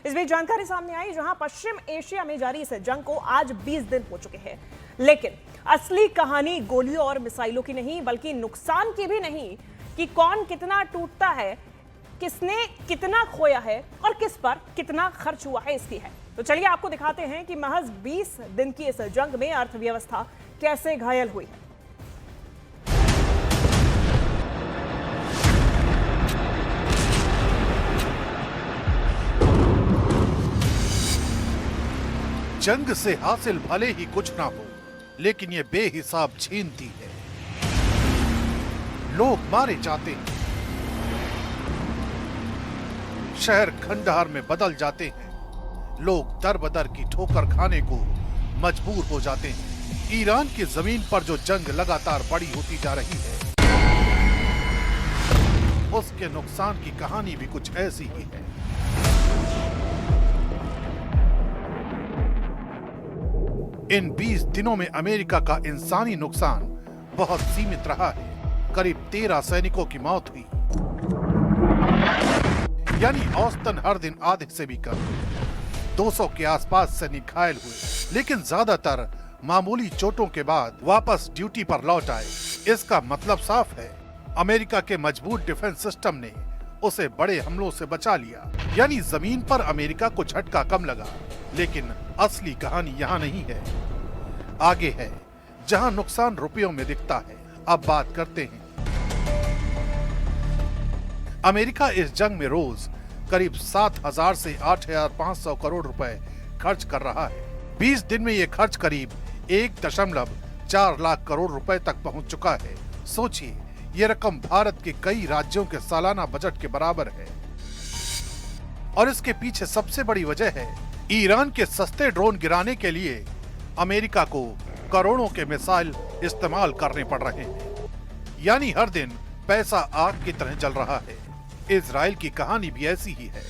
इस बीच जानकारी सामने आई जहां पश्चिम एशिया में जारी इस जंग को आज 20 दिन हो चुके हैं, लेकिन असली कहानी गोलियों और मिसाइलों की नहीं बल्कि नुकसान की भी नहीं कि कौन कितना टूटता है, किसने कितना खोया है और किस पर कितना खर्च हुआ है इसकी है। तो चलिए आपको दिखाते हैं कि महज 20 दिन की इस जंग में अर्थव्यवस्था कैसे घायल हुई है। जंग से हासिल भले ही कुछ ना हो, लेकिन ये बेहिसाब छीनती है। लोग मारे जाते हैं, शहर खंडहर में बदल जाते हैं, लोग दर बदर की ठोकर खाने को मजबूर हो जाते हैं। ईरान की जमीन पर जो जंग लगातार बड़ी होती जा रही है, उसके नुकसान की कहानी भी कुछ ऐसी ही है। इन 20 दिनों में अमेरिका का इंसानी नुकसान बहुत सीमित रहा है। करीब 13 सैनिकों की मौत हुई, यानी औसतन हर दिन आधे से भी कम। 200 के आसपास सैनिक घायल हुए, लेकिन ज्यादातर मामूली चोटों के बाद वापस ड्यूटी पर लौट आए। इसका मतलब साफ है, अमेरिका के मजबूत डिफेंस सिस्टम ने उसे बड़े हमलों से बचा लिया। यानी जमीन पर अमेरिका को झटका कम लगा, लेकिन असली कहानी यहाँ नहीं है, आगे है, जहाँ नुकसान रुपयों में दिखता है। अब बात करते हैं। अमेरिका इस जंग में रोज करीब 7,000 से 8,500 करोड़ रुपए खर्च कर रहा है। 20 दिन में ये खर्च करीब 1.4 लाख करोड़ रुपए तक पहुंच चुका है। सोचिए, ये रकम भारत के कई राज्यों के सालाना बजट के बराबर है। और इसके पीछे सबसे बड़ी वजह है, ईरान के सस्ते ड्रोन गिराने के लिए अमेरिका को करोड़ों के मिसाइल इस्तेमाल करने पड़ रहे हैं। यानी हर दिन पैसा आग की तरह जल रहा है। इजराइल की कहानी भी ऐसी ही है।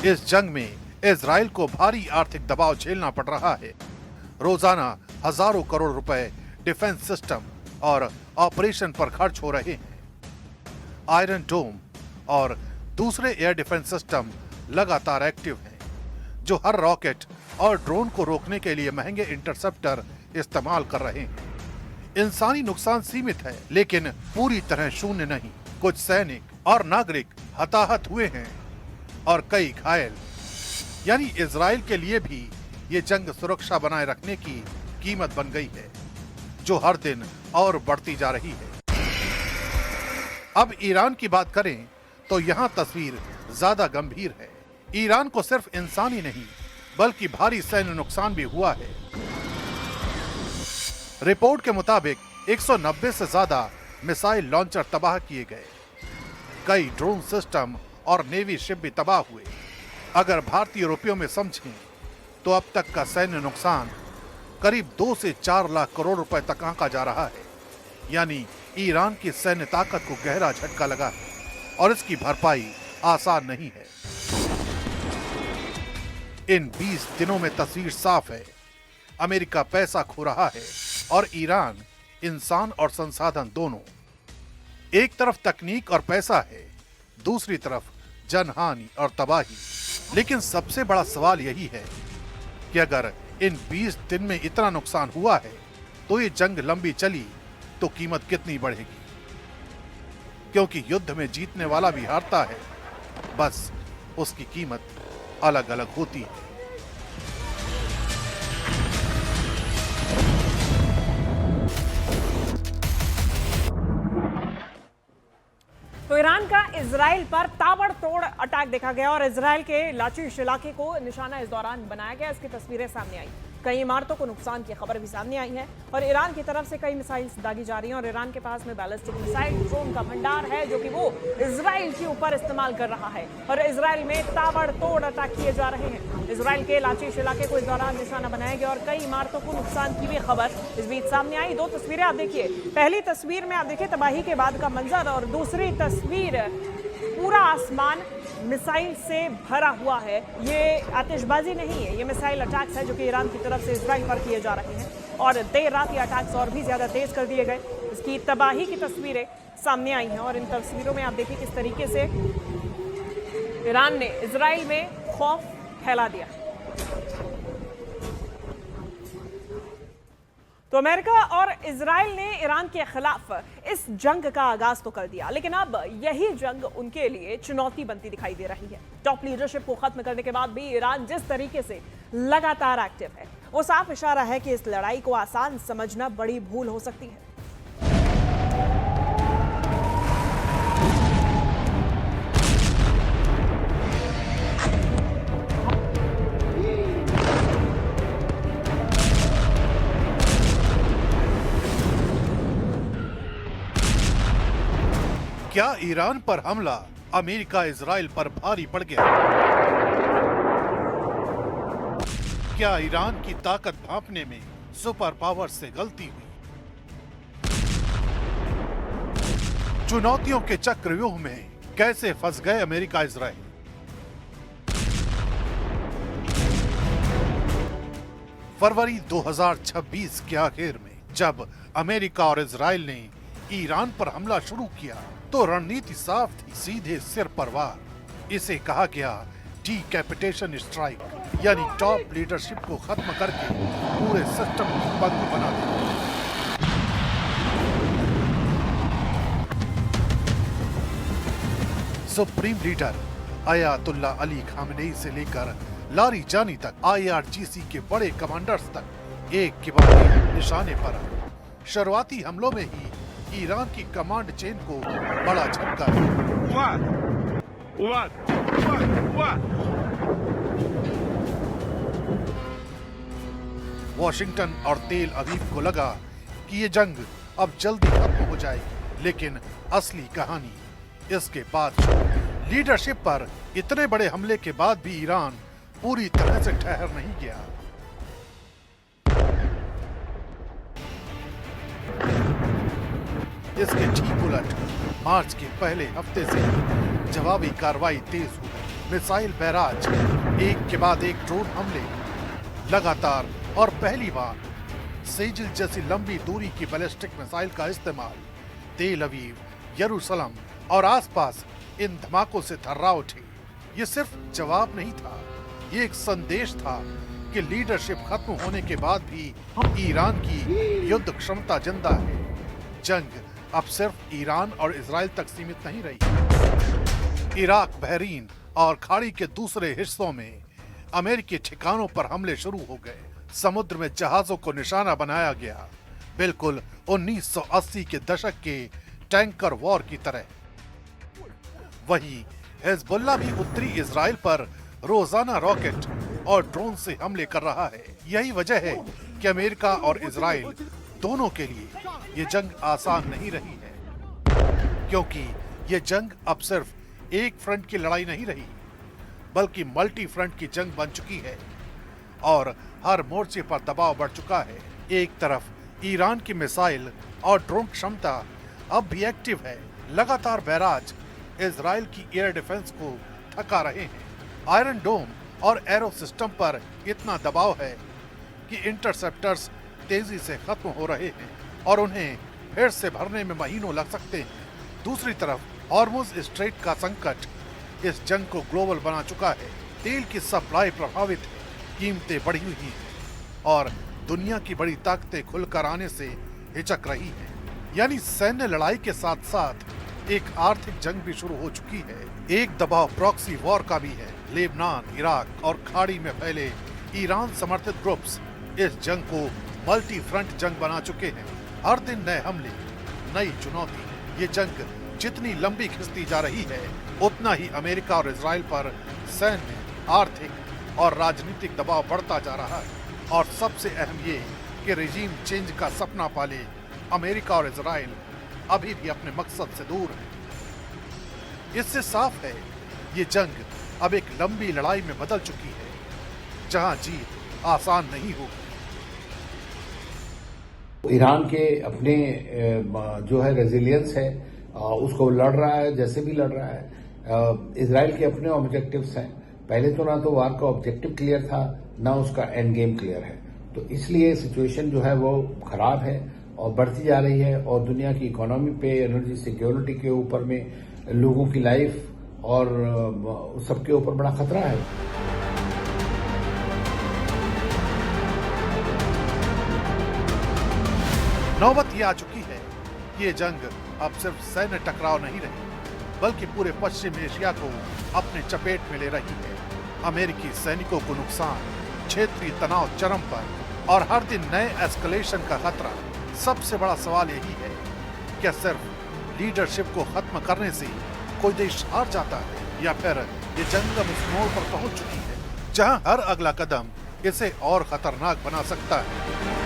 इस जंग में इजराइल को भारी आर्थिक दबाव झेलना पड़ रहा है। रोजाना हजारों करोड़ रुपए डिफेंस सिस्टम और ऑपरेशन पर खर्च हो रहे हैं। आयरन डोम और दूसरे एयर डिफेंस सिस्टम लगातार एक्टिव हैं, जो हर रॉकेट और ड्रोन को रोकने के लिए महंगे इंटरसेप्टर इस्तेमाल कर रहे हैं। इंसानी नुकसान सीमित है, लेकिन पूरी तरह शून्य नहीं। कुछ सैनिक और नागरिक हताहत हुए हैं और कई घायल। यानी इजराइल के लिए भी ये जंग सुरक्षा बनाए रखने की कीमत बन गई है, जो हर दिन और बढ़ती जा रही है। अब ईरान की बात करें तो यहाँ तस्वीर ज्यादा गंभीर है। ईरान को सिर्फ इंसानी नहीं बल्कि भारी सैन्य नुकसान भी हुआ है। रिपोर्ट के मुताबिक 190 से ज्यादा मिसाइल लॉन्चर तबाह किए गए, कई ड्रोन सिस्टम और नेवी शिप भी तबाह हुए। अगर भारतीय रुपयों में समझें तो अब तक का सैन्य नुकसान करीब 2 से 4 लाख करोड़ रुपए तक आंका जा रहा है। यानी ईरान की सैन्य ताकत को गहरा झटका लगा है और इसकी भरपाई आसान नहीं है। इन 20 दिनों में तस्वीर साफ है, अमेरिका पैसा खो रहा है और ईरान इंसान और संसाधन दोनों। एक तरफ तकनीक और पैसा है, दूसरी तरफ जनहानि और तबाही। लेकिन सबसे बड़ा सवाल यही है कि अगर इन 20 दिन में इतना नुकसान हुआ है तो ये जंग लंबी चली तो कीमत कितनी बढ़ेगी? क्योंकि युद्ध में जीतने वाला भी हारता है, बस उसकी कीमत अलग अलग होती है। तो ईरान का इजराइल पर ताबड़तोड़ अटैक देखा गया और इजराइल के लाचीश इलाके को निशाना इस दौरान बनाया गया। इसकी तस्वीरें सामने आई, कई इमारतों को नुकसान की खबर भी सामने आई है और ईरान की तरफ से कई मिसाइल्स दागी जा रही हैं और ईरान के पास में बैलिस्टिक मिसाइल ड्रोन का भंडार है जो कि वो इजराइल के ऊपर इस्तेमाल कर रहा है और इजराइल में ताबड़तोड़ अटैक किए जा रहे हैं। इजराइल के लाचीश इलाके को इस दौरान निशाना बनाया गया और कई इमारतों को नुकसान की भी खबर इस बीच सामने आई। दो तस्वीरें आप देखिए, पहली तस्वीर में आप देखिए तबाही के बाद का मंजर और दूसरी तस्वीर पूरा आसमान मिसाइल से भरा हुआ है। ये आतिशबाजी नहीं है, ये मिसाइल अटैक्स है जो कि ईरान की तरफ से इजराइल पर किए जा रहे हैं और देर रात ये अटैक्स और भी ज़्यादा तेज कर दिए गए। इसकी तबाही की तस्वीरें सामने आई हैं और इन तस्वीरों में आप देखिए किस तरीके से ईरान ने इजराइल में खौफ फैला दिया। तो अमेरिका और इजराइल ने ईरान के खिलाफ इस जंग का आगाज तो कर दिया, लेकिन अब यही जंग उनके लिए चुनौती बनती दिखाई दे रही है। टॉप लीडरशिप को खत्म करने के बाद भी ईरान जिस तरीके से लगातार एक्टिव है, वो साफ इशारा है कि इस लड़ाई को आसान समझना बड़ी भूल हो सकती है। क्या ईरान पर हमला अमेरिका इजराइल पर भारी पड़ गया? क्या ईरान की ताकत भांपने में सुपर पावर से गलती हुई? चुनौतियों के चक्रव्यूह में कैसे फंस गए अमेरिका इजराइल? फरवरी 2026 के आखिर में जब अमेरिका और इजराइल ने ईरान पर हमला शुरू किया तो रणनीति साफ थी, सीधे सिर पर वार। इसे कहा गया डीकैपिटेशन स्ट्राइक, यानी टॉप लीडरशिप को खत्म करके पूरे सिस्टम को बंद बना देना। Supreme leader Ayatollah Ali Khamenei से लेकर लारीजानी तक IRGC के बड़े कमांडर्स तक एक के बाद एक निशाने पर। शुरुआती हमलों में ही ईरान की कमांड चेन को बड़ा झटका वॉशिंगटन और तेल अवीव को लगा कि ये जंग अब जल्दी खत्म हो जाएगी, लेकिन असली कहानी इसके बाद। लीडरशिप पर इतने बड़े हमले के बाद भी ईरान पूरी तरह से ठहर नहीं गया। इसके ठीक उलट मार्च के पहले हफ्ते से जवाबी कार्रवाई तेज हो गई। मिसाइल बैराज, एक के बाद एक ड्रोन हमले लगातार, और पहली बार सेजिल जैसी लंबी दूरी की बैलिस्टिक मिसाइल का इस्तेमाल। तेल अवीव, यरूशलेम और आसपास इन धमाकों से थर्रा उठी। ये सिर्फ जवाब नहीं था, ये एक संदेश था कि लीडरशिप खत्म होने के बाद भी ईरान की युद्ध क्षमता जिंदा है। जंग अब सिर्फ ईरान और इजराइल तक सीमित नहीं रही। इराक, बहरीन और खाड़ी के दूसरे हिस्सों में अमेरिकी ठिकानों पर हमले शुरू हो गए। समुद्र में जहाजों को निशाना बनाया गया, बिल्कुल 1980 के दशक के टैंकर वॉर की तरह। वहीं हिजबुल्लाह भी उत्तरी इजराइल पर रोजाना रॉकेट और ड्रोन से हमले कर रहा है। यही वजह है कि अमेरिका और इजराइल दोनों के लिए ये जंग आसान नहीं रही है, क्योंकि ये जंग अब सिर्फ एक फ्रंट की लड़ाई नहीं रही, बल्कि मल्टी फ्रंट की जंग बन चुकी है और हर मोर्चे पर दबाव बढ़ चुका है। एक तरफ ईरान की मिसाइल और ड्रोन क्षमता अब भी एक्टिव है। लगातार बैराज इजराइल की एयर डिफेंस को थका रहे हैं। आयरन डोम और एरो सिस्टम पर इतना दबाव है कि इंटरसेप्टर्स तेजी से खत्म हो रहे हैं और उन्हें फिर से भरने में महीनों लग सकते हैं। दूसरी तरफ हॉर्मुज स्ट्रेट का संकट इस जंग को ग्लोबल बना चुका है। तेल की सप्लाई प्रभावित है, कीमतें बढ़ी हुई हैं और दुनिया की बड़ी ताकतें खुलकर आने से हिचक रही हैं। यानी सैन्य लड़ाई के साथ साथ एक आर्थिक जंग भी शुरू हो चुकी है। एक दबाव प्रॉक्सी वॉर का भी है। लेबनान, इराक और खाड़ी में फैले ईरान समर्थित ग्रुप्स इस जंग को मल्टी फ्रंट जंग बना चुके हैं। हर दिन नए हमले, नई चुनौती। ये जंग जितनी लंबी खिंचती जा रही है, उतना ही अमेरिका और इजराइल पर सैन्य, आर्थिक और राजनीतिक दबाव बढ़ता जा रहा है। और सबसे अहम ये कि रिजीम चेंज का सपना पाले अमेरिका और इजराइल अभी भी अपने मकसद से दूर है। इससे साफ है ये जंग अब एक लंबी लड़ाई में बदल चुकी है, जहां जीत आसान नहीं होगी। ईरान के अपने जो है रेजिलियंस है, उसको लड़ रहा है, जैसे भी लड़ रहा है। इजराइल के अपने ऑब्जेक्टिव्स हैं। पहले तो ना तो वार का ऑब्जेक्टिव क्लियर था, ना उसका एंड गेम क्लियर है। तो इसलिए सिचुएशन जो है वो खराब है और बढ़ती जा रही है, और दुनिया की इकोनॉमी पे, एनर्जी सिक्योरिटी के ऊपर में, लोगों की लाइफ और सबके ऊपर बड़ा खतरा है। नौबत ये आ चुकी है कि ये जंग अब सिर्फ सैन्य टकराव नहीं रही, बल्कि पूरे पश्चिम एशिया को अपने चपेट में ले रही है। अमेरिकी सैनिकों को नुकसान, क्षेत्रीय तनाव चरम पर और हर दिन नए एस्केलेशन का खतरा। सबसे बड़ा सवाल यही है, क्या सिर्फ लीडरशिप को खत्म करने से कोई देश हार जाता है, या फिर ये जंग अब उस मोड़ पर पहुंच चुकी है जहां हर अगला कदम इसे और खतरनाक बना सकता है।